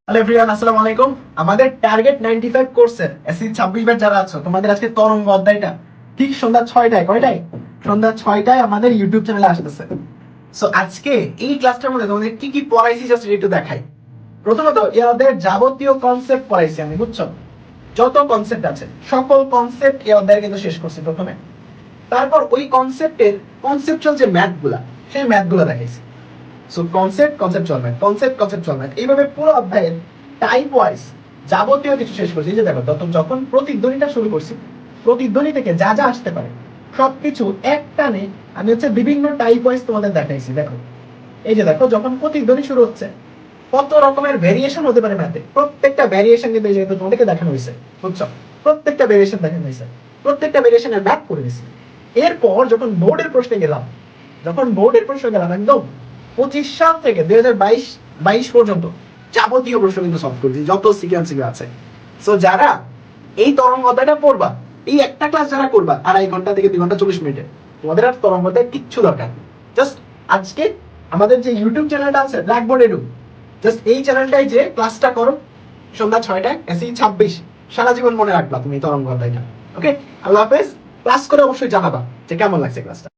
Hello everyone, আসসালামু আলাইকুম। আমাদের টার্গেট 95 কোর্সের এসি 26 ব্যাচ যারা আছো, তোমাদের আজকে তরঙ্গ অধ্যায়টা ঠিক সন্ধ্যা 6টায়, কয়টায়? সন্ধ্যা 6টায় আমাদের ইউটিউব চ্যানেলে আসতেছে। সো আজকে এই ক্লাসটার মধ্যে তোমাদের কি কি পড়াইছি জাস্ট একটু দেখাই। প্রথমত ইয়াদের যাবতীয় কনসেপ্ট পড়াইছি আমি, বুঝছো? যত কনসেপ্ট আছে সকল কনসেপ্ট এই অধ্যায়ে কিন্তু শেষ করছি প্রথমে। তারপর ওই কনসেপ্টের কনসেপচুয়াল যে ম্যাথগুলা, সেই ম্যাথগুলা দেখাইছি। So concept, conceptual math, concept, conceptual math, এইভাবে পুরো অধ্যায়ের টাইপ ওয়াইজ যাবতীয় কিছু শেষ করছি। এই যে দেখো, যখন প্রতিধ্বনিটা শুরু করছি, প্রতিধ্বনি থেকে যা যা আসতে পারে সবকিছু এক টানে আমি বিভিন্ন টাইপ ওয়াইজ তোমাদের দেখাইছি। দেখো, এই যে দেখো, যখন প্রতিধ্বনি শুরু হচ্ছে কত রকমের ভেরিয়েশন হতে পারে ম্যাথে, প্রত্যেকটা ভেরিয়েশন কিন্তু এই যে তোমাদেরকে দেখানো হয়েছে, বুঝছো? প্রত্যেকটা ভেরিয়েশন দেখানো হয়েছে, প্রত্যেকটা ভেরিয়েশনের ম্যাথ করে দিছি। এরপর যখন বোর্ডের প্রশ্নে গেলাম, একদম 25 সাল থেকে 2022 পর্যন্ত যাবতীয় প্রশ্ন কিন্তু সলভ করছি, যত সিকোয়েন্স আছে। সো যারা এই তরঙ্গ অধ্যায়টা পড়বা, এই একটা ক্লাস যারা করবা 2.5 ঘন্টা থেকে 2 ঘন্টা 40 মিনিটে, তোমাদের আর তরঙ্গ অধ্যায় কিচ্ছু দরকার। জাস্ট আজকে আমাদের যে ইউটিউব চ্যানেলটা আছে ব্ল্যাকবোর্ড এডু, জাস্ট এই চ্যানেলটাই যে ক্লাসটা করো সন্ধ্যা 6টায় এসি 26, সারা জীবন মনে রাখবা তুমি তরঙ্গ অধ্যায়টা। ওকে, আল্লাহ হাফেজ। ক্লাস করে অবশ্যই জানাবা যে কেমন লাগছে ক্লাসটা।